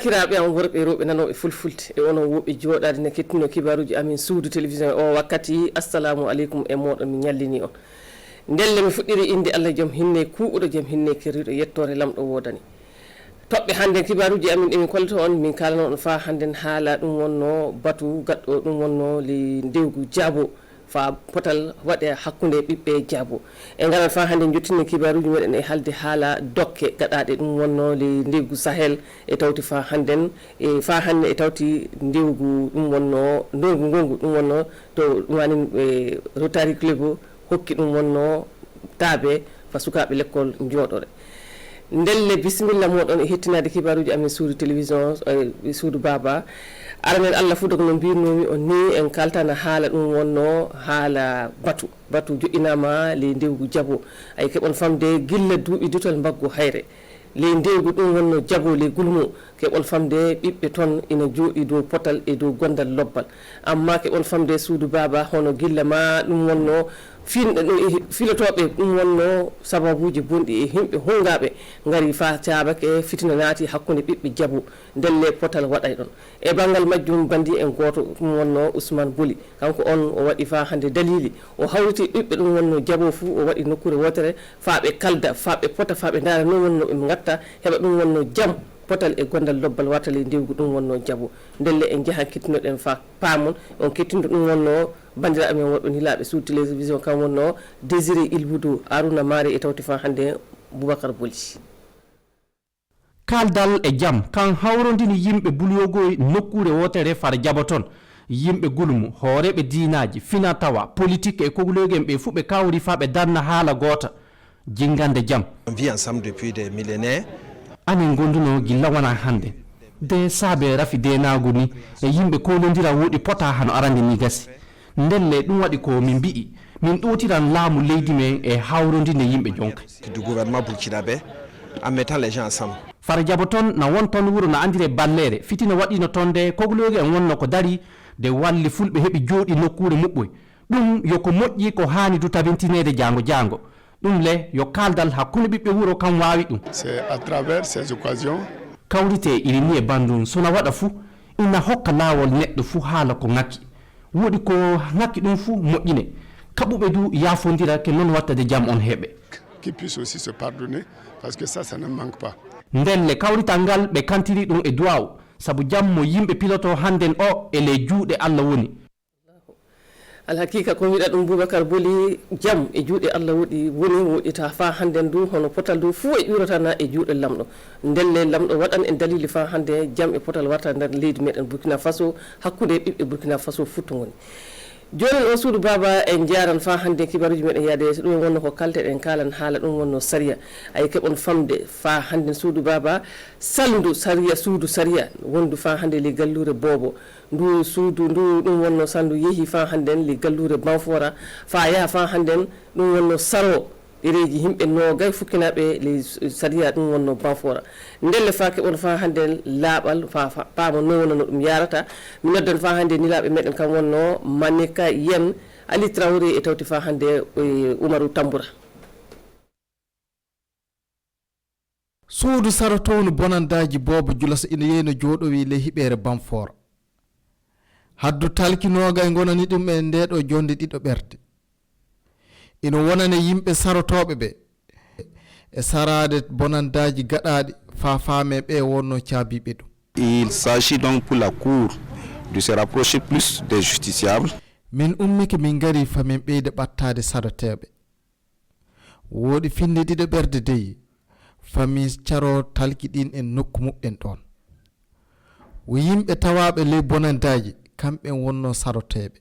sakiraaɓe am worɓe e rewɓe nanoɓe fulfulde e onon woɓɓe jooɗade ne kettino kibaruji amin suudu télévision o wakkati assalamu aleykum e moɗon mi ñallini on ndelle mi fuɗɗiri inde Allah joom hinne kuuɓuɗo joom hinne kerriɗo yettore lamɗo wodani toɓɓe hannde kibaruji amin ɗemin kollata on min kalano on fa hannde haala ɗum wonno batu gaɗɗo ɗum wonno le ndewgu jaabo fa potal waɗe hakkunde ɓiɓɓe jaabo e ngaran fa hannde jottinne kibaruji meɗen e halde haala dokke gaɗaɗe ɗum wonno le ndewgu sahel e tawti fa hannden e fa hannde e tawti ndewgu ɗum wonno ndewgu ngongu ɗum wonno to ɗum wani Rotary Club hokki ɗum wonno taabe fa sukaɓe l'école jooɗore ndelle bisimilla moɗon e hettinade kibaruji amin suudu télévision suudu baba aramen Allah fu dogo no mbirnomi on ni en kaltana haala ɗum wonno haala batu joƴƴinama le ndewgu jaabo ay keɓon famde gilla duuɓi dutol mbaggu hayre le ndewgu ɗum wonno jaabo le gulmo keɓon famde ɓiɓɓe toon ina jooɗi dow potal e dow gondal lobbal amma keɓon famde suudu baba hono gilla ma ɗum wonno filotoɓe ɗum wonno sababuji bonɗi e himɓe hungaɓe gari fa cabake fitina naati hakkude ɓiɓɓe jaabo ndelle potal waɗay ɗon e banggal majjum bandi en goto ɗum wonno Ousmane Boli kanko on o waɗi fa hande dalili o hawriti ɓiɓɓe ɗum wonno jaabo fu o waɗi nokkure wotere faɓe kalda faɓe pota faɓe daara non wonno ɓe gatta heɓa ɗum wonno jaam potal e gondal lobbal watale ndewgu ɗum wonno jaabo ndelle en jahan kettinoɗen fa paamon on kettindo ɗum wonno bandira amen woɗɗon hilaɓe suudu télévision kam wonno Désiré Ilboudou Arouna Mari e tawti fa hannde Boubacar Boli kaldal e jaam kan hawrondini yimɓe bulyogoy nokkure wotere fara jabo ton yimɓe gulmu hooreɓe diinaji fina tawa politique e kogulogen ɓe fu ɓe kawri fa ɓe darna haala gota jingande jaam on vit ensemble depuis des millénaires amin gonduno gilla wona hande de saabe rafi denagu ni e yimɓe kolodira woɗi pota hano arande ni gasi ndelle ɗum waɗi ko min mbi'i min ɗotiran laamu leydi men e hawrodinde yimɓe jonka du gouvernement burkinabé en mettant les gens ensemble fara jabo ton na won ton wuro na andire ballere fitina waɗino ton de kogloge en wonno ko dari de walli fulɓe heɓi jooɗi nokkure muɓɓoy ɗum yoko moƴƴi ko hani du tabintinede jango ɗum le yo kaldal hakkunde ɓiɓɓe wuro kam wawi ɗum c'est à travers ces occasions kawrite irini e bandum sona waɗa fu ina hokka laawol neɗɗo fu haala ko ŋakki woɗi ko ŋakki ɗum fu moƴƴine kaɓuɓe du yafodira ke noon wattade jaam on heɓe qui puisse aussi se pardonner parce que ça ne manque pas ndelle kawrital ngal ɓe kantiri ɗum e duwaw saabu jam mo yimɓe piloto hannden o e ley juuɗe Allah woni alhakika ko wiɗa ɗum Boubacar Boli jaam e juuɗe Allah woni woɗita fa hannden du hono potal du fuu e ƴuratana e juuɗe lamɗo ndelle lamɗo waɗan en dalili fa hannde jaam e potal warta nder leydi meɗen Burkina Faso hakkude ɓiɓɓe Burkina Faso futto ngoni joni o suudu baba en jaran fa hannde kibaruji meɗen yaade so ɗum wonno ko kalteɗen kalan haala ɗum wonno saria ay keɓon famde fa hannde suudu baba salndu saria suudu saria wondu fa hannde li gallure boobo ndu suudu ndu ɗum wonno sandu yeehi fa hannden li gallure banfora fa yaha fa hannden ɗum wonno saro ɗereji yimɓe nogay fukkinaɓe le saria ɗum wonno banfora ndelle fa keɓon fa hannde laaɓal fa paama no wonno no ɗum yarata mi noddan fa hannde nilaɓe meɗen kam wonno Manika Yen Ali Traoré e tawti fa hannde Oumarou Tamboura suudu sarotowno bonandaji boobo julasa ina yeyno jooɗowi le hiɓere banfora haddu talkinoga e gonani ɗum e ndeɗo jonde ɗiɗo ɓerde ina wonane yimɓe sarotoɓe ɓe e sarade bonandaji gaɗaɗi fa faame ɓe wonno caabiɓe ɗum il s'agit donc pour la cour de se rapprocher plus des justiciables min ummike min gari famin ɓeyde ɓattade saroteɓe woɗi finde ɗiɗo ɓerde deyi fami caro talkiɗin en nokku muɓɓen ɗon wo yimɓe tawaɓe ley bonandaji kamɓe wonno saroteɓe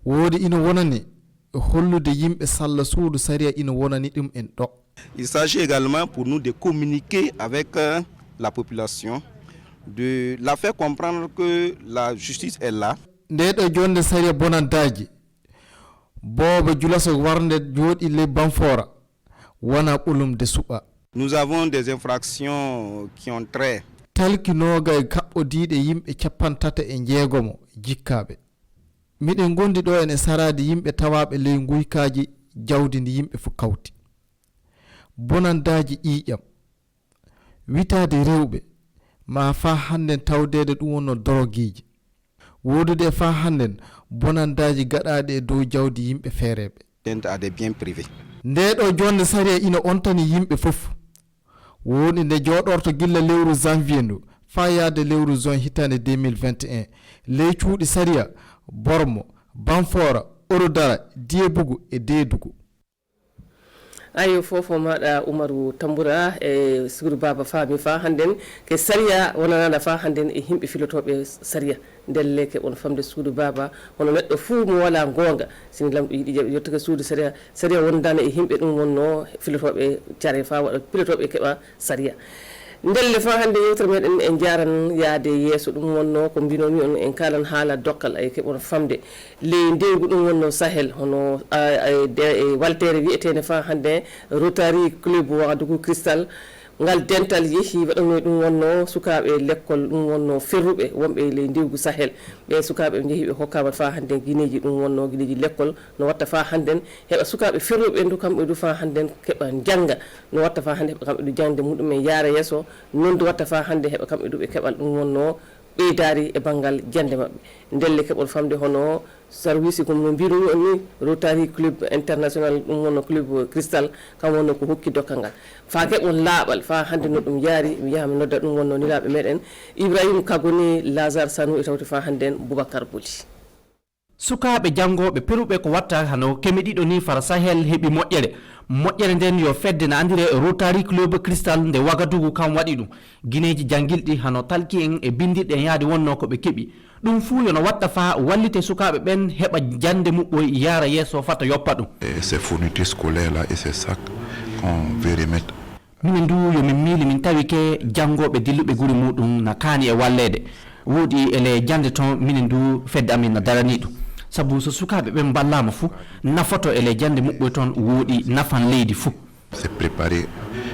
woodi ina wonani hollude yimɓe salla suudu saria ina wonani ɗum en ɗo il s'agit également pour nous de communiquer avec la population de la faire comprendre que la justice est là ndeɗo jonde saria bonandaji booba julaso warde jooɗi ley banfora wona ɓolumde suɓa Nous avons des infractions qui ont trait talkinoga e kaɓɓodiɗe yimɓe 36 jikkaɓe. Miɗen gondi ɗo ene sarade yimɓe tawaɓe ley guykaji jawdi ndi yimɓe fu kawti. Bonandaji ƴiƴam, witade rewɓe, ma fa hannden tawdede ɗum wonno dorogiji. Wodude fa hannden bonandaji gaɗaɗe e dow jawdi yimɓe feereɓe. à des biens privés. Nde ɗo jonde sariya ina ontani yimɓe fof. Woni nde joɗorto gilla lewru janvier ndu fa yaade lewru juin hitande 2021 ley cuuɗi sariya Bormo, Banfora, Orodara, Diebugu e Dedugu. ayo fofo maɗa Umaru Tambura e Suguru Baba faami fa hannden ke sariya wonanana fa hannden e himɓe filotoɓe sariya ndelle ke on famde Suguru Baba hono neɗɗo fuu mo wala gonga sini lamɗo yiɗi yettake suudu sariya wondana e himɓe ɗum wonno filotoɓe jare fa waɗa pilotoɓe keɓa sariya ndelle fa hande yewtere meɗen en jaran yaade yeeso ɗum wonno ko mbinomi on en kalan haala dokkal ay keɓon famde ley ndewgu ɗum wonno Sahel hono waltere wiyetene fa hande Rotary Club Wagadugu Cristal ngal dental yeehi waɗanoy ɗum wonno sukaɓe l'école ɗum wonno ferruɓe wonɓe ley ndewgu Sahel ɓe sukaɓe ɓe jeehi ɓe hokkama fa hande guineji ɗum wonno guineji l'école no watta fa hannden heɓa sukaɓe ferruɓe ndu kamɓe du fa hannden keɓa jangga no watta fa hande heɓa kamɓe du jangde muɗumen yaara yesso non du watta fa hande heɓa kamɓe du ɓe keɓal ɗum wonno ɓeydari e banggal jande mabɓe ndelle keɓol famde hono service comme no mbirumi on ni Rotary Club International ɗum wonno Club Cristal kam wonno ko hokki dokkal ngal fa keɓon laaɓal fa hande no ɗum yaari mi yaha mi nodda ɗum wonno niraɓe meɗen Ibrahima Kagoni Lazare Sanou e tawti fa hannden Boubacar Boli. sukaɓe jangoɓe peruɓe ko watta hano kemiɗiɗo ni fara Sahel heeɓi moƴƴere nden yo fedde no andire Rotary Club Cristal nde Wagadugu kam waɗi ɗum guineji janguilɗi hano talki en e bindirɗe en yaade wonno koɓe keeɓi ɗum fuu yono watta fa wallite sukaɓe ɓen heɓa jande muɓɓoy yaara yesso fata yoppa ɗum. Ces fournitures scolaires là et ces sacs qu'on veut remettre. Minen du yomin miili min tawi ke jangoɓe dilluɓe guri muɗum na kaani e wallede woodi ele jande ton minen du fedde amin na darani ɗum sabu so sukaɓe ɓen ballama fuu nafoto ele jande muɓɓoy toon woodi nafan leydi fuu. C'est préparer,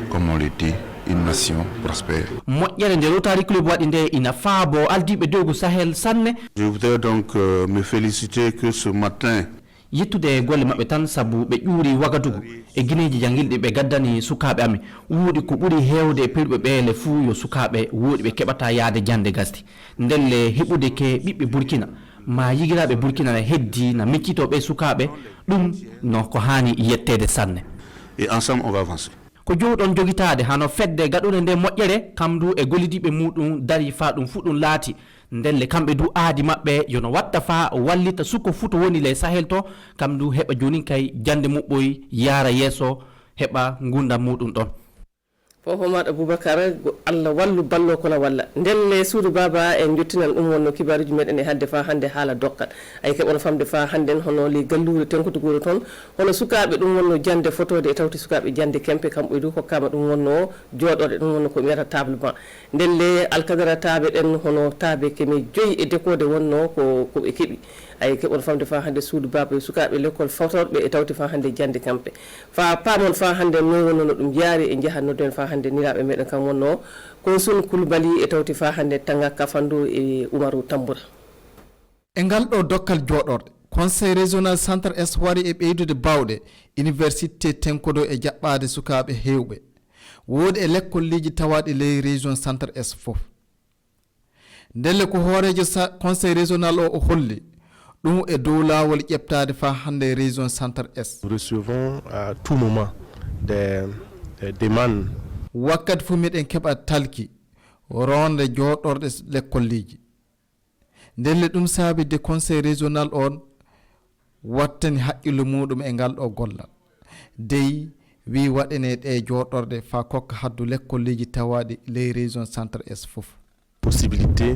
comme on le dit, une nation prospère. Moƴƴere nde Rotary Club waɗi nde ina faabo aldiɓe dowgu Sahel sanne. Je voudrais donc me féliciter que ce matin yettude golle maɓɓe tan sabu ɓe ƴuuri Wagadugu e guineji janguilɗi ɓe gaddani sukaɓe amen woodi ko ɓuuri hewde e peɗuɓe ɓeele fuu yo sukaɓe woodi ɓe keɓata yaade jande gasdi ndelle heɓude ke ɓiɓɓe Burkina ma yigiraɓe Burkina ne heddi na miccitoɓe sukaɓe ɗum no ko hani yettede sanne. Et ensemble on va avancer. ko jowɗon jogitade hano fedde gaɗude nde moƴƴere kam du e gollidiɓe muɗum dari fa ɗum fu ɗum laati ndelle kamɓe du aadi maɓɓe yono watta fa wallita sukko fu to woni ley Sahel to kam du heɓa joni kay jande muɓɓoy yaara yesso heɓa gurdam muɗum ɗon. fofo maɗa Boubacar Allah wallu ballo kono walla ndelle Suguru Baba en jottinan ɗum wonno kibaruji meɗen e hadde fa hande haala dokkal ay keɓon famde fa hannden hono li gallure tenkotugoro toon hono sukaɓe ɗum wonno jande photode e tawti sukaɓe jande kempe kamɓe du hokkama ɗum wonno joɗorde ɗum wonno ko wiyata tablement ndelle alkadara taaɓe ɗen hono taaɓe kemi 5 e dekode wonno koɓe keeɓi ay keɓon famde fa hande Suguru Baba e sukaɓe l'école fawtorɓe e tawti fa hande jande kampe fa paamon fa hande non wonno no ɗum jaari e jaha nodden fa hande niraɓe meɗen kam wonno Konsul Coulibaly e tawti fa hande Tanga Kafandu e Umaru Tambura. E ngal ɗo dokkal joɗorɗe conseil régional centre est wari e ɓeydude bawɗe université tenkodo e jaɓɓade sukaɓe hewɓe woodi e lekkolliji tawaɗi ley région centre est fof ndelle ko hoorejo conseil régional o holli ɗum e dow laawol ƴeɓtade fa hande région centre est. Nous recevons à tout moment des demandes. wakkati fu miɗen keɓa talki ronde joɗorɗe lekkolliji ndelle ɗum saabi de conseil régional on wattani haqqillo muɗum e ngal ɗo gollal dey wi waɗene ɗe joɗorɗe fa kokka haddu lekkolliji tawaɗi ley région centre est fof. Possibilité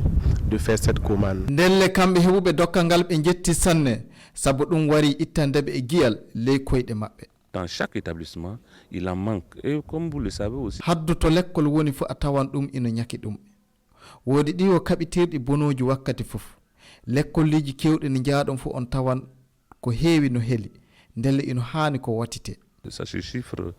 de faire cette commande. ndelle kamɓe heɓuɓe dokkal ngal ɓe jetti sanne sabu ɗum wari ittandeɓe e giyal ley koyɗe maɓɓe. Dans chaque établissement, il en manque. Et comme vous le savez aussi. haddu to lekkol woni fu a tawan ɗum ina ñaki ɗum woodi ɗi o kaɓitirɗi bonoji wakkati fof lekkolliji kewɗe ne jaaɗon fu on tawan ko heewi no heli ndelle ino haani ko wattite. Ça se chiffre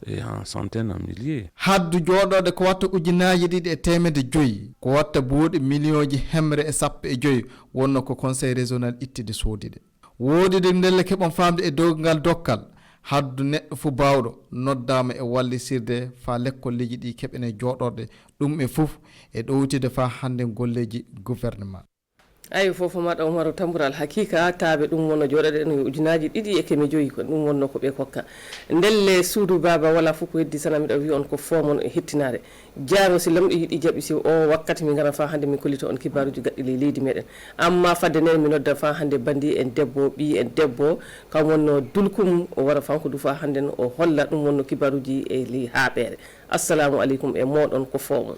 et en centaines, en milliers. haddu jooɗode ko watta ujunaaji ɗiɗi e temedde joyi ko watta buuɗi million ji hemre e sappo e joyi wonno ko conseil régional ittide soodide woodi de ndelle keɓon famde e dow ngal dokkal haddu neɗɗo fu bawɗo noddama e wallisirde fa lekkolleji ɗi keɓene jooɗorde ɗum e fof e ɗowtide fa hande golleji gouvernement ayi fof maɗa Oumaro Tamboural hakika taaɓe ɗum wonno jooɗoɗe no ujunaji ɗiɗi e keme joyi ko ɗum wonno ko ɓe kokka ndelle suudu baba wala fof ko heddi sana miɗa wi on ko fomon e hettinare jaaro si lamɗo yiiɗi jaɓi si o wakkati mi gara fa hande min kollita on kibaruji gaɗɗi ley leydi meɗen amma fadde nen mi nodda fa hande bandi en debbo ɓi en debbo kam wonno dulkum o wara fanko du fa hande o holla ɗum wonno kibaruji e ley haaɓere assalamu aleykum e moɗon ko fomon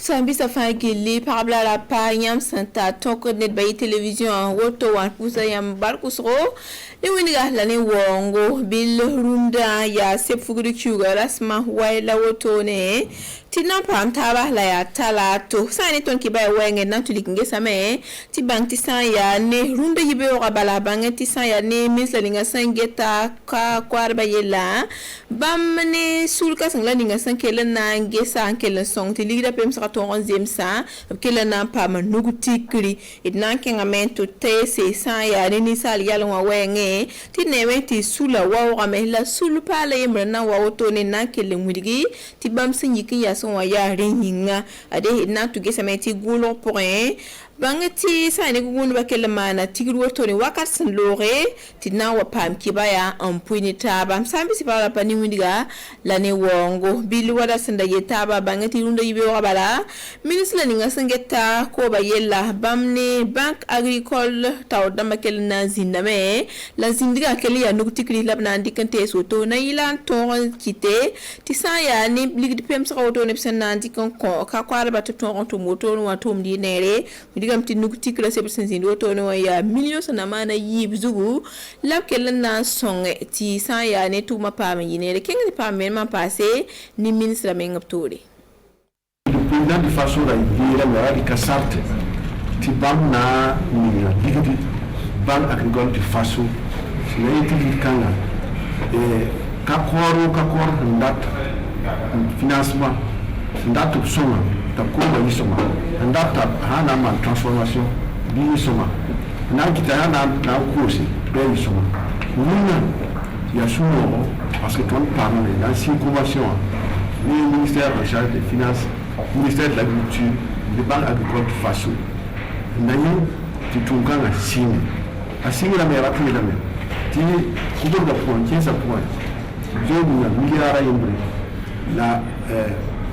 Sambisa fagili parabla la pa yam santa toko net bayi television woto wan pusa yam barkusro ni winiga la ni wongo bil runda ya sep fuguri chuga rasma waila woto ne tinan pam taba la ya talato sani ton ki bay wenge nan tulik ngesa me ti bank ti san ya ne runda yibe o bala bange ti san ya ne misla linga sangeta ka kwarba yela bam ne sulka sangla linga sankela na ngesa ankela song ti ligda pem sa ton 11e sa kela na pam nugu tikri idnan kenga mento te se san ya ni sal yalo wa wenge ti newe ti sula wa wa me la sulu pala yemra na wa woto ne na kele mudigi ti bam sinyikin ya son wa ya ringa ade na tu gesa me ti gulo point bangati sani gugun bakele mana tigru woto ne wakat san lore ti na wa pam kibaya ampunita bam sambi si pala pani windiga la ne wongo bilu wada sanda yetaba bangati runda yibe wa bala ministre ni ngasangeta ko ba yella bamne bank agricole taw dama kel na zindame la zindiga kel ya nugu tikri labna ndikante soto na ilan ton kite ti sa ya ni ligdi pem sa woto ne psen ndikon ko ka kwara ba to to moto no atom di nere digam ti nugu tikra se psen zindo woto no ya million sana mana yib zugu lab kel na songe ti sa ya ne tuma pam yinere kenga pam men ma passé ni ministre men ngaptore président de façon à dire la di kasarte ti bam na ni digidi bam agricole de façon si la yiti kanga e ka kor ndat financement ndat soma ta ko ba soma ndat hana man transformation bi soma na kita na course be soma nuna ya suno parce que ton parle dans une convention le ministère en charge des finances ministère de l'agriculture de banque agricole de façon nañu ci tunganga sini asini la mera tu la mera ti kudo da point qui ça point je vous milliard yombre la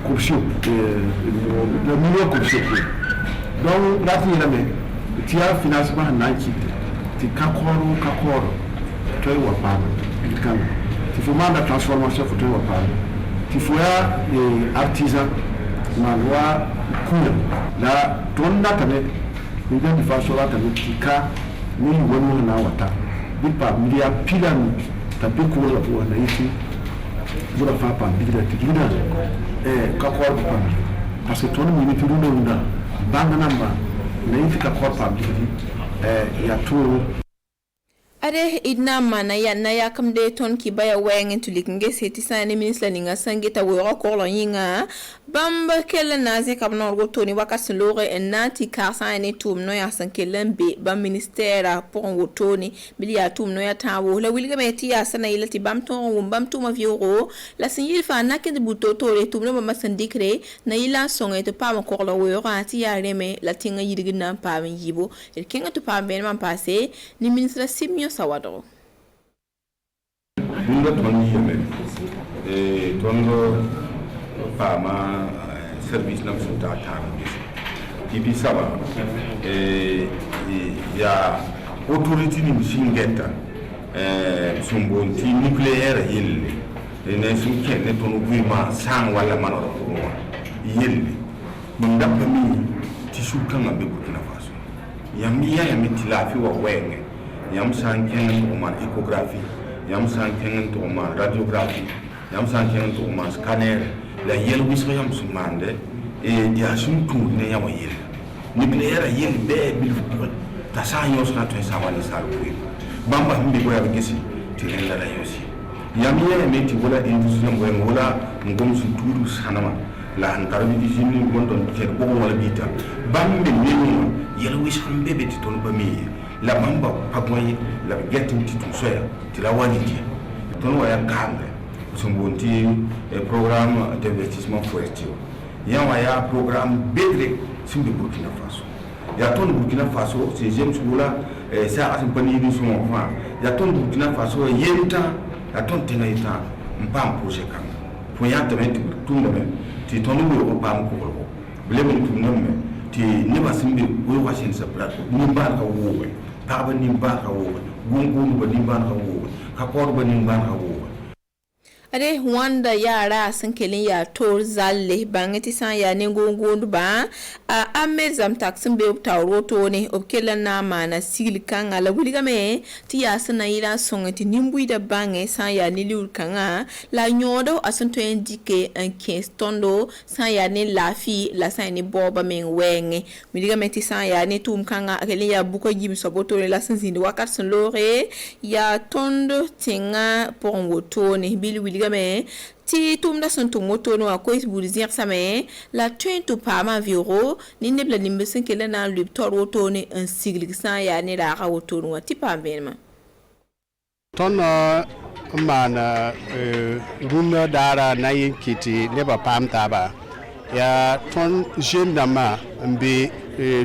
corruption le million corruption donc là tu la mera ti a financement na ci ti kakoro toi wa pas il kan ti faut manda transformation faut toi wa pas ti faut ya artisan malwa kuna la tonna tane ni da di faso la tane tika ni wonu na wata bi pa milia pilan ta bi ko la ko na yiti bura fa pa bi da tikida ka ko pa parce que ton mi tu do nda banga namba na yiti ka ko pa bi ya to ade idna mana ya na ya kamde ton ki baya wengen tulikinge seti sani ministre ninga sangeta woro korlo yinga bamba kele naze kabno go toni wakas lore enati ka sani tum no ya sankelen be bam ministère pour wotoni bilia tum no ya tawo la wilga meti ya sana ilati bam ton bam tuma vioro la signil fa na ke de butoto re tum no bam sandikre na ila songa to pa ma korlo woro ati ya reme la tinga yidigna pa men yibo el kenga to pa ben man passé ni ministre simio sawadro Bingo toni yeme e tondo fama service nam suta tara bis ibi sawa e il y a autorité ni singeta sumbonti nucléaire yelle ne sunke ne tonu guima sang wala manoro ko yelle mun dabba mi ti sukanga be Burkina Faso yam ya mi tilafi wa wenge yam san kengen to man échographie yam san kengen to man radiographie yam san kengen to man scanner la yel wisra yam sumande e dia sun tu ne yam yel nucléaire yel be bil ta sa yos na to sa wala sa ko bamba himbe ko ya gisi ti la la yosi yam ya mi ti wala industrie ngo wala ngom sun tudu sanama la antarbi izini gondon ke ko wala bita bambe nenu yel wisra bebe ti ton bami la bamba pagoyi la getin ti tout soya ti la wani ti ton waya kambe sumbonti programme d'investissement forestier ya waya programme bedre simbe Burkina Faso ya ton Burkina Faso c'est j'aime soula ça asim pani ni son enfant ya ton Burkina Faso yenta ya ton tenaita mpam projet kam fo ya tamet tout le même ti ton ko pam ko ko blebe tout le même ti ne ba simbe wo wasin sa plateau ni ba ka wo Papa Nimba Hawo, Gungun Nimba Hawo, Kaporba Nimba Hawo. Ade wanda yara sun kelin ya tor zalle bangati san ya ne gungun ba a amezam taksin be tawroto ne obkelan na mana sigil kan ala wuliga me ti ya sana ila songati nimbui da bange san ya ne liur kanga la nyodo asunto indike en kestondo san ya ne lafi la san ne boba men wenge wuliga me ti san ya ne tum kanga kelin ya buko jim soboto la san zindi wakat sun lore ya tondo tinga pon woto ne bil wuliga me ti tumda son tumoto no akoy bulizir same la twintu pama viro ni nebla nimbesin kele na luptor woto ne un siglik san ya ne da ga woto no ti pambema ton mana runa dara na yinkiti ne ba pamta ba ya ton jendama mbe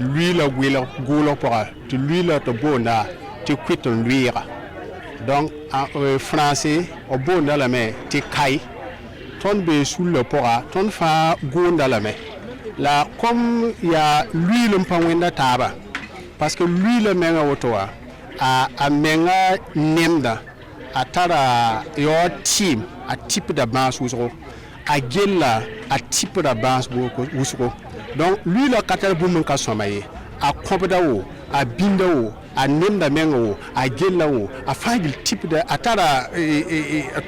lui la gwela golo para ti lui la to bona ti kwiton luira donc en français au bon dans la main ti kai ton be sous le pora ton fa gonda la main là comme il y a l'huile mpawenda taba parce que l'huile menga wotoa a menga nemda a tara yo team a type de base wusro a gella a type de base wusro donc l'huile katal bum ka somaye a kobda wo a binda wo a nemda mengo a gella wo a fagil type de atara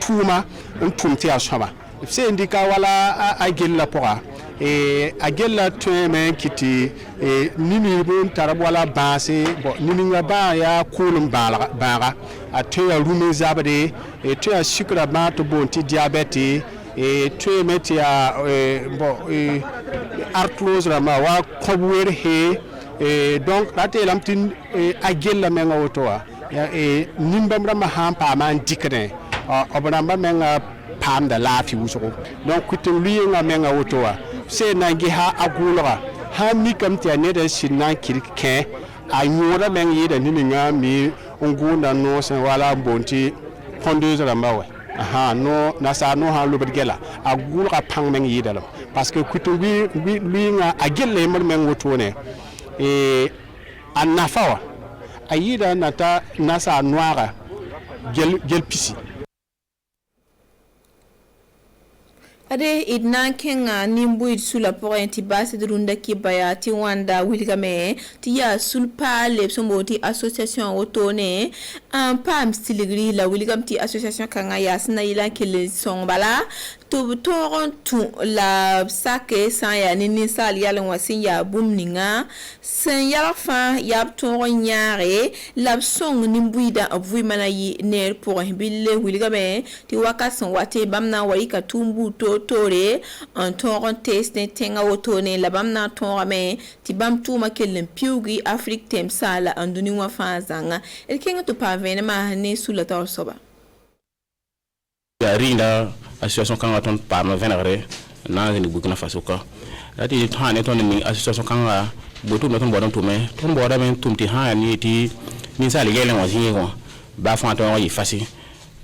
tuma tumti a soma se indika wala a gella pora a gella tueme kiti nimi bon tarab wala base bo nimi nga ba ya kulum bara a tuya rume zabade tuya sukra ba to bonti diabete tueme tia bo arthrose rama wa kobwer he donc raté lamtin agel la menga wotoa nimbam rama hampa man dikne obanamba menga pam da lafi wuso donc kutin liyenga menga wotoa se nangi ha agulra ha mikam tia ne da sinna kirke a nyora menga yida nininga mi ongunda no sen wala bonti pondeuse ramba wa aha no nasa no ha lobedgela agulra pang menga yida parce que kutin liyenga agel le menga wotone anafawa ayida nata nasa noira gel pisi ade idna kenga nimbu sula pointi base de runda ki baya ti wanda wilgame ti ya sulpa le somboti association otone un pam stiligri la wilgam ti association kanga ya sna ila kele songbala to toronto la sake san ya ni sal yalan wasin ya bumninga san ya fa ya to nyaare la song nimbuida avui manayi ner pour bille wilgame ti wakason wate bamna waika tumbu to tore en toron test tenga wotone la bamna torame ti bam tuma kelen piugi afrique tem sala anduni wa fazanga el kenga to pavene ma ne sula tor soba ya rinda association kanga ton parma venere na ni Burkina Faso ka ati thane ton ni association kanga botu no ton bodon tume ton bodam tumti ha ni ti ni sali yelen wa jingo ba fa ton yi fasi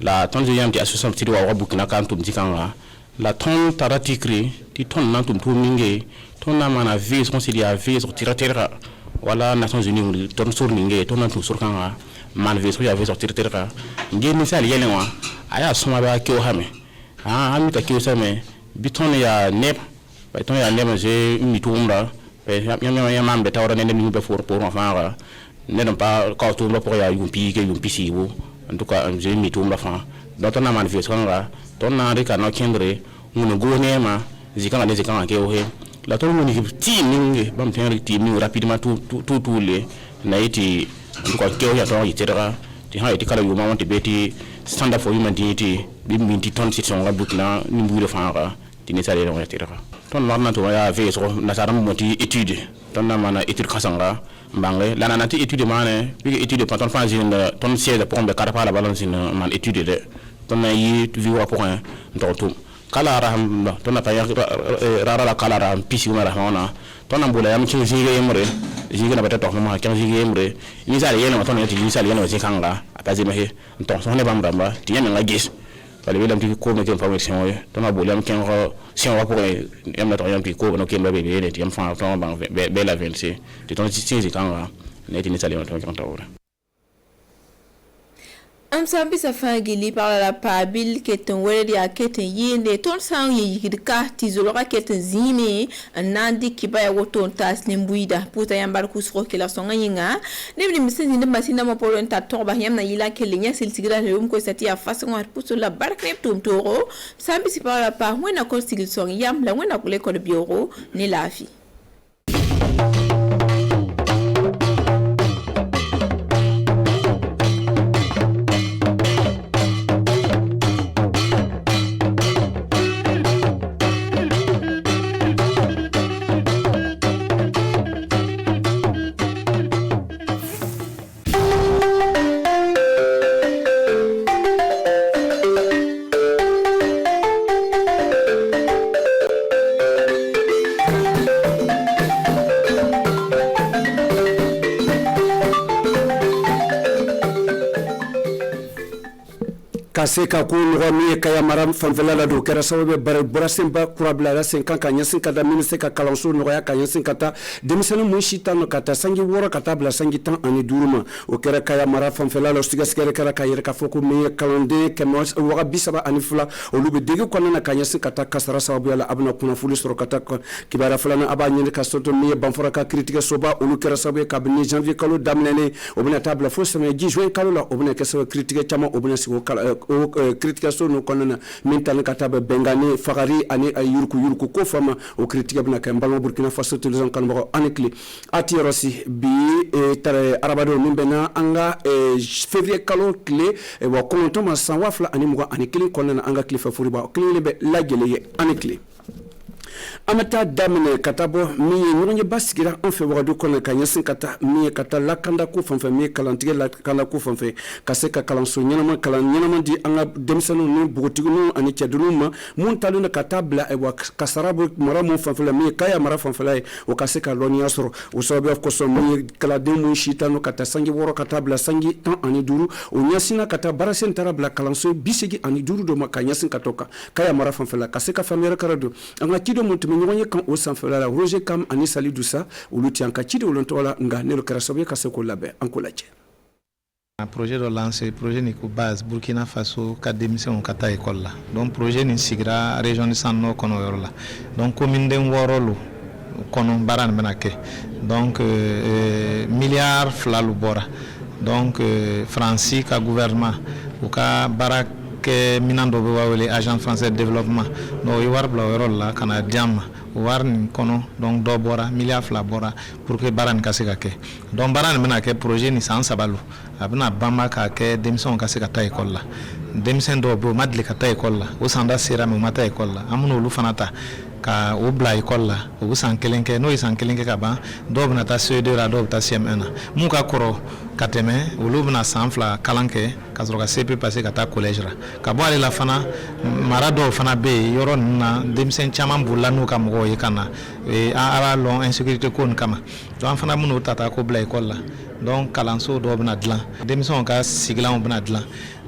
la ton je yamti association ti wa Burkina kan tumti kanga la ton tarati kri ti ton nan tum tuminge ton na mana vis consilia vis tiratera wala Nations Unies ton sur ninge ton nan sur kan man ve so ya ve sortir terka nge ni sal yele wa aya suma ba ke o hame ami ta ke o same biton ya nep biton ya nep je mi tumra ya mam be tawra ne ni be for pour enfin ne non pas quand tout le pour ya yumpi ke yumpi si wo en tout cas je mi tumra fa donc on a man ve so kan ton na rika no kendre mun go ne ma zikana de zikana ke o he la ton mon ti ninge bam ten ti mi rapidement tout les na iti en tout cas ke o ya ton itera ti ha iti kala yo ma wonte beti standard for human dignity bi minti ton situation ga bukna ni mbuure fa ti ne sale no itera ton marna to ya ve so na saram moti étude ton na mana étude khasanga mbangle la na ti étude mane bi étude panton fa jin ton siège pour be karapa la balance man étude de ton na yi viwa point ndotum kala raham ton na pa rara la kala raham pisi ma rahona ton na bula yam ci jige yemre jige na bata to ma kan jige yemre ni sale yele ma ton na ti sale yele ci kanga apazi ma he ton so ne bam ramba ti yam nga gis wala bi lam ti ko me ken formation yo ton na bula yam ken ko si on va pour yam na to yam ti ko no ken ba be be ti yam fa ton bang be la 26 ti ton ci kanga ne ti ni sale ma ton kan tawra Amsambi safangili par la pabil keten wedi a keten yende ton sang yigirka tizoloka keten zime nandi kibaya woton tas lembuida puta yambar kusro kila songa yinga nebni misenzi ndemba sinda mapolo nta torba yamna yila kelenya silsigira lum ko sati a façon ar puso la barkep tum toro sambi si par la pa wena ko sigil song yam la wena ko le ko bioro ni lafi Seka ko no mi kaya maram fanfela la do kera sababe bare burasemba kurabla la 50 kanya 50 ministre ka kalanso no ya kanya 50 demisana mun shita no kata sangi wora kata bla sangi tan ani duruma o kera kaya mara fanfela la stiga skere kera kaya ka foko mi kalande kemos wora bisaba ani fula o lube dege ko na kanya 50 kasara sababu la abna kuna fulu soro kata kibara fulana aba nyinde ka soto mi banfora ka critique soba o lu kera sababe ka bni janvier kalo damnene o bna tabla fo sema 10 juin kalo la o bna kesa critique chama o bna si critication no konana mintan kataba bengani fagari ani yurku ko fama o critique bna kan balon Burkina Faso television kan bako anikli ati rosi bi tare arabado mimbena anga février kalo clé wa konto ma san wafla ani mugo anikli konana anga clé fafuri ba clé be lagele anikli amata damine katabo mi nyonye basigira on fait wadu kona kanyasin kata mi kata lakanda ko fanfe mi kalantige lakanda ko fanfe kaseka kalanso nyama kalan di anga demsanu no bogotigu no ani chadunuma mun taluna katabla e wa kasarabu maramu fanfe la mi kaya mara fanfe la o kaseka loni asro o sobe of koso mi kala demu shita no kata sangi woro katabla sangi tan ani duru o nyasina kata barasen tarabla kalanso bisigi ani duru do makanyasin katoka kaya mara fanfe la kaseka famere karado anga tido mutu kan o sanfela la Roger Kam ani Sali Doussa ou lutien kachide ou lontola nga ne le karasobe kaseko labe ankolache. Un projet de lancer projet ni ko base Burkina Faso ka démission kata école la. Donc projet ni sigra région de Sanno kono yorola. Donc commune de Worolo kono baran benake. Donc milliard flalu bora. Donc Francis ka gouvernement ou ka barak minando be wawele agent français de développement no yawar bla worola kana diam warni kono donc do bora milliard fla bora pour que baran kasika ke donc baran mena ke projet ni sans sabalu abna bamba ka ke démission kasika ta école la démission do bo madli ka ta école la o sanda sera mo mata école la amuno lu fanata ka o bla école la o san kelenke no isan kelenke ka ba do bna ta CE2 ra do ta CM1 mu ka koro kateme o lu bna sanfla kalanke ka zoro ka CP passer ka ta collège ra ka bo ale la fana marado fana be yoro na démission chama bulla no ka mo yekana e ala long insécurité ko kama donc fana muno tata ko bla école la donc kalanso do bna dlan démission ka siglan bna dlan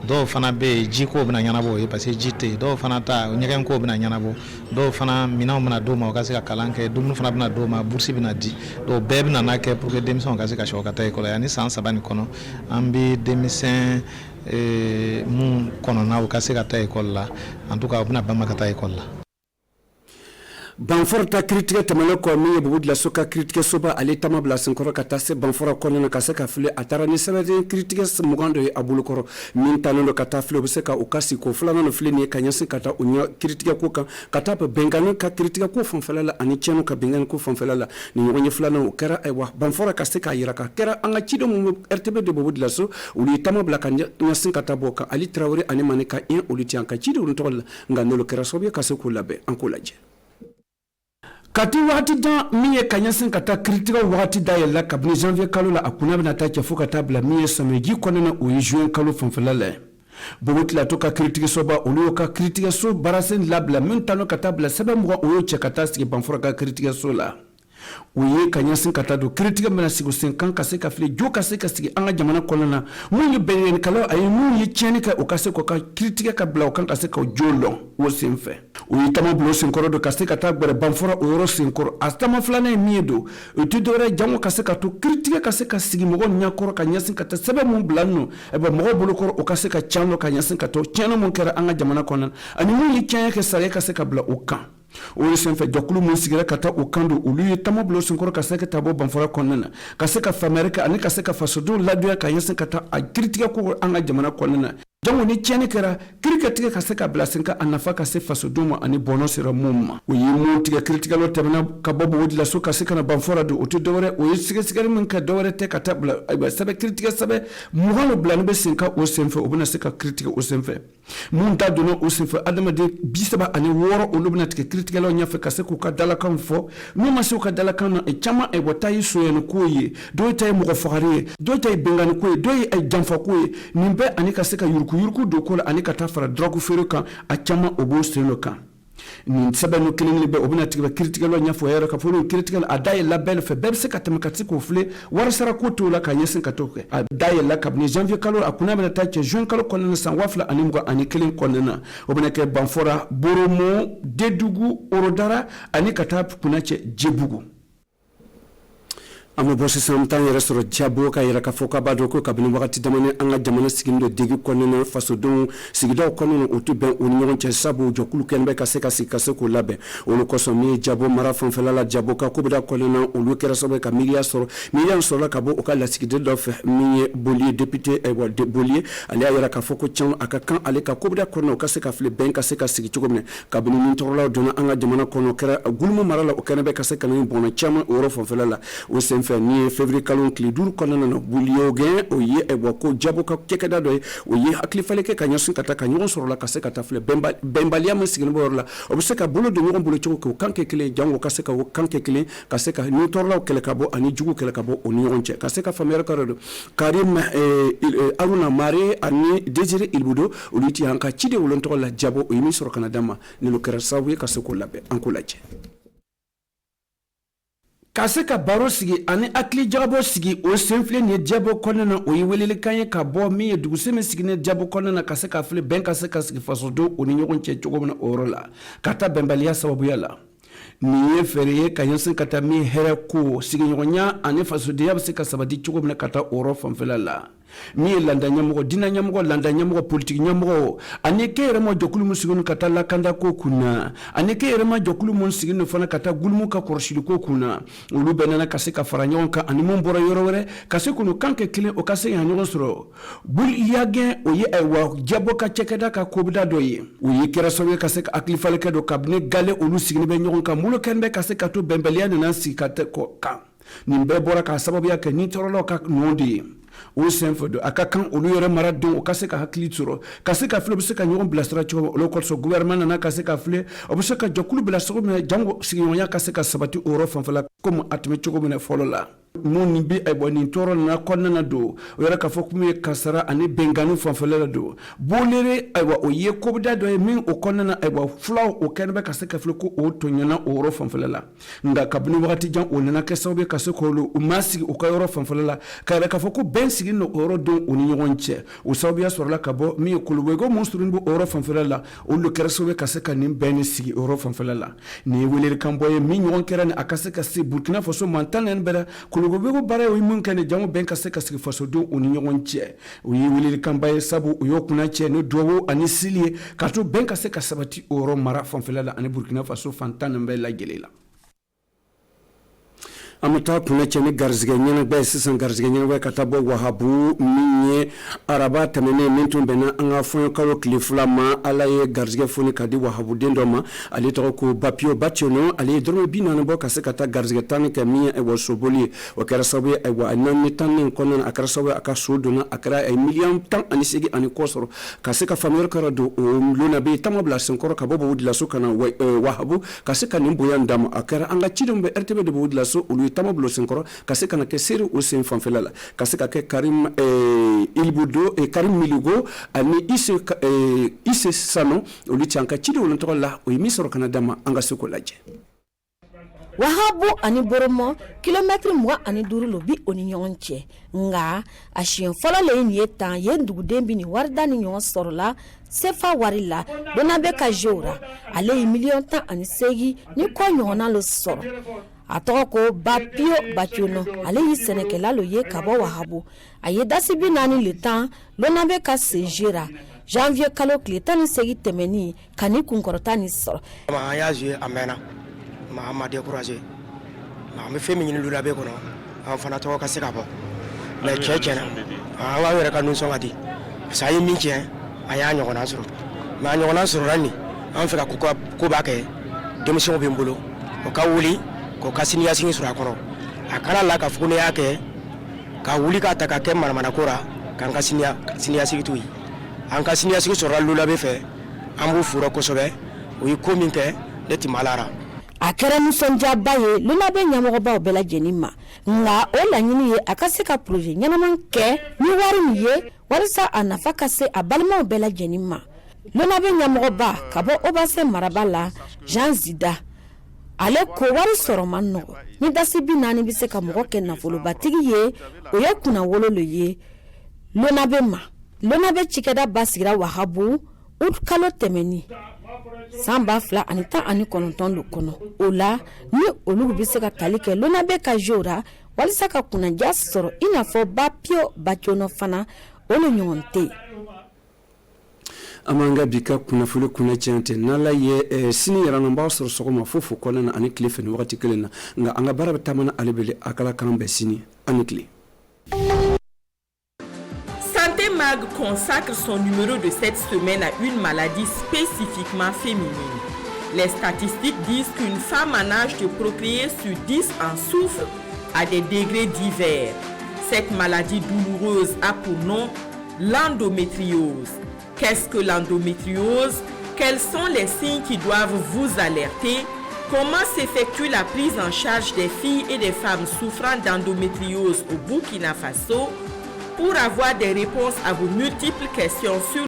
dɔw fana bɛ yen ji ko bɛna ɲɛnabɔ ye parce que ji tɛ yen dɔw fana ta ɲɛgɛn ko bɛna ɲɛnabɔ dɔw fana minɛnw bɛna d'u ma u ka se ka kalan kɛ dumuni fana bɛna d'u ma bourse bɛna di donc bɛɛ bɛna n'a kɛ pour que denmisɛnw ka se ka sɔrɔ ka taa école la yanni san 3 nin kɔnɔ an bɛ denmisɛn mun kɔnɔna u ka se ka taa école la en tout cas u bɛna bama ka taa école la. Banfora critique tamale ko mi bubu la soka critique soba ale tama bla senkoro kata se banfora kono na kase ka fle atara ni sabade critique mugando e abulu koro min tanondo kata fle obse ka ukasi ko flana no fle ni kanyase kata unya critique ko kan kata pe bengano ka critique ko fon falala ani cheno ka bengano ko fon falala ni ngonye flana o kera ay wa banfora kase ka yira ka kera anga chido mu RTB de bubu la so uli tama bla kan nyasin kata boka ali Traoré ani maneka in uli tianka chido un tol ngandolo kera sobe kase ko labe an ko laje kati wati dan miye kanyasin kata kritika wati da yalla kabni janvier kalo la akuna bina ta ke fuka tabla miye sameji konena o juin kalo fonfelale bobot la toka kritika soba olu ka kritika so barasen labla mentano kata bla sebe mo o che kata ski banfora ka kritika so la uye kanyasin kata do kritika mena sigo 50 kase ka fle jo kase ka sigi anga jamana konena munyi benen kala ay munyi cheni ka o kase ko ka kritika ka bla o kan kase ka jolo wo semfe uyi tama blo sinkoro do kase ka ta gbere banfora o yoro sinkoro astama flana miedo uti dore jango kase ka to kritika kase ka sigi mo nya koro ka nyasin kata sebe mun blanno e ba mo bolo koro o kase ka chano ka nyasin ka to cheno mun kera anga jamana konena ani munyi chenya ka sare kase ka bla o kan o sen fe dokulu mun sigira kata o kando ulu tama blo sinkoro kase ka tabo banfora konena kase ka famerika ani kase ka fasodo ladua ka nyasin kata a kritika ko anga jamana konena jango ni chene kera kritika kase ka blasinka anafa kase fasoduma ani bonosira mumma o yimu tiga kritika lo tabana ka bobo wodi la so kase kana banfora do otu dore o yisiga sigari mun ka dore te ka tabla ay sabe kritika sabe muhalo blanu be sinka o senfe obuna seka kritika o senfe mun ta dono o senfe adama de bisaba ani woro o lubna tiga kritika lo nyafe kase ku ka dala kan fo mu ma so ka dala kan e chama e botayi so yen ko yi do tay mo ko fahari do tay bengani ko do ay jamfa ko nimbe ani kase ka yurku do kola ani kata fara drogu fero kan a chama obo selo kan ni sebe no kilin libe obuna tiba critical lo nyafo yero ka folo critical adaye label fe bebse katama katiko fle war sara ko to la kanyesin katoke adaye la kabni janvier kalo akuna bena tache juin kalo konena san wafla animgo ani kilin konena obuna ke banfora boromo dedugu orodara ani kata kunache jebugu amo bosse samtan yere soro jabo ka yere ka foka bado ko kabini wakati damane anga jamana sigindo degi konena faso don sigido konena otu ben union che sabu jokulu kenbe ka seka sikase ko labe onu koso mi jabo mara fon felala jabo ka ko bida konena olu kera sobe ka milia soro ka bo o ka la sigido do fe mi bolier député e wa de bolier ali yere ka foko chan aka kan ale ka ko bida konena o ka seka fle ben ka seka sigi chogomne kabini min torla dona anga jamana kono kera gulmo marala o kenbe ka seka ni bona chama oro fon felala o sen ni février kalon klidur konana no buliogen o ye e boko jabo ka kekeda do o ye akli fale ke kanyasun kata kanyon soro la kase kata fle bembalia mesigin borla obseka bolo de ngon bolo choko kanke kile jango kase ka kanke kile kase ka ni torla kele kabo ani jugu kele kabo o nyon che kase ka famere karado karim aruna mare ani désiré ilbudo uliti hanka chide wolon to la jabo o yimi soro kana dama ni lo kera sawu kase ko labe ankolaje kase ka baro sigi ani akli jabo sigi o senfle ni jabo konena o yiwelele kanye ka bo mi duguse me sigi ne jabo konena kase ka fle ben kase ka sigi fasodo o ni nyogon che chogomna orola kata bembalia sababu yala ni feriye kanyensin kata mi here ko sigi nyogonya ani fasodo ya se ka sabadi chogomna kata oro famfela la mi landa nyamugo dina nyamugo landa nyamugo politique nyamugo aneke remo jokulu musigunu kata la kanda ko kuna aneke remo jokulu musigunu fana kata gulmu ka korshidi ko kuna ulu benana kase ka faranyon ka animon boro yorore kase kunu kanke kile o kase ya nyon soro bul yage o ye ewa jabo ka chekeda ka kobda doye o ye kera sowe kase ka aklifale ka do kabne gale ulu sigini be nyon ka mulo kenbe kase ka to bembeliane na sikate ko ka nimbe bora ka sababu yake ni torolo ka nondi o senfodo akakan olu yore maradon o kase ka hakli tsoro kase ka fle bse ka nyon blastra cho lo ko so gouvernement na kase ka fle o bse ka jokulu blastra me jango siginya kase ka sabati oro fanfala comme atme cho ko me folola mun bi ay boni toro na konna na do o yara ka foku me kasara ani benganu fanfala do bolere ay wa o ye ko da do min o konna na ay wa flaw o ken be kasaka floko o tonyana o ro fanfala nga kabni wakati jan o nana kesawbe kasako lo o masi o kayoro fanfala ka yara ka foku ben sigi no o ro don oni nyonche o sawbiya sorla kabo mi kulwego monstrun bu o ro fanfala o lo keresobe kasaka nim ben sigi o ro fanfala ni welere kamboye mi nyon kerane akasaka si Burkina Faso mantanen bera kulugobego bare o mun kane jamu ben kasaka si faso do oni nyonche o yi welere kambaye sabu o yokuna che no dowo ani silie kato ben kasaka sabati o ro mara fanfala ani Burkina Faso fantanen be la gelela amata kuna chene garzige nyana ba sisan garzige nyana ba katabo wahabu minye araba tamene mentum bena anga fon kawo kliflama alaye garzige foni kadi wahabu dendoma ali to ko bapio bationo ali dorme bina no boka se kata garzige tan ke mi e wosoboli o kera sobe e wa nan tan konon akara sobe akasuduna akara e million tan ani sigi ani kosoro kaseka famir karado luna be tamabla senkoro kabobo wudla sukana wahabu kaseka nimbo yandama akara anga chidumbe rtb de wudla so tama blo senkoro kaseka na ke seri o sen fanfelala kaseka ke Karim Ilbudo e Karim Miligo ani ise sano o luchanka chidi o ntola o misoro kanadama anga sokolaje wahabu ani boromo kilometre moi ani durulo bi oni nyonche nga ashien folo le ni etan yendugu dembi ni warda ni nyon sorola sefa warila donabe ka jora ale million tan ani segi ni ko nyona lo soro atoko bapio bachuno ale yi senekela lo ye kabo wahabu aye dasibi nani le temps donabe ka sejira janvier kalo kletani segi temeni kani kunkorotani soro ma yaje amena ma découragé ma me fait minine lula be kono en fana to ka se ka bo mais chechena wa wera ka nun so ngati sa yi minche aya nyogona suru ma nyogona suru rani en fait ko ba ke demission be mbolo o ka wuli ko kasiniya singi suru akono akala la ka fune yake ka wuli ka taka ke mana kora kan kasiniya singi tuyi an kasiniya singi suru lula be fe ambu furo ko sobe o yi kominke deti malara akere musonja baye luna be nyamogo ba obela jenima nga ola nyini ye akaseka projet nyanaman ke ni wari miye warisa anafaka se abalma obela jenima luna be nyamogo ba kabo obase marabala Jean Zida ale ko wari soro manno ni dasibi nani bise ka mogo ke na folo batigi ye oya kuna wololo ye luna be chikeda basigira wahabu ut kalo temeni samba fla anita ani kononton lo kono ola ni olugu biseka kalike lona be ka jora walisa ka kuna jas soro ina fo bapio bachono fana olo nyonte amanga bika kuna fulu kuna chante nala ye sini yarana mba soro sokoma fufu kona ani klife ni wakati kelena nga anga bara tamana alebele akala kambe sini ani kli. Santé Mag consacre son numéro de cette semaine à une maladie spécifiquement féminine. Les statistiques disent qu'une femme en âge de procréer sur 10 en souffre à des degrés divers. Cette maladie douloureuse a pour nom l'endométriose. Qu'est-ce que l'endométriose? Quels sont les signes qui doivent vous alerter? Comment s'effectue la prise en charge des filles et des femmes souffrant d'endométriose au Burkina Faso? Pour avoir des réponses à vos multiples questions sur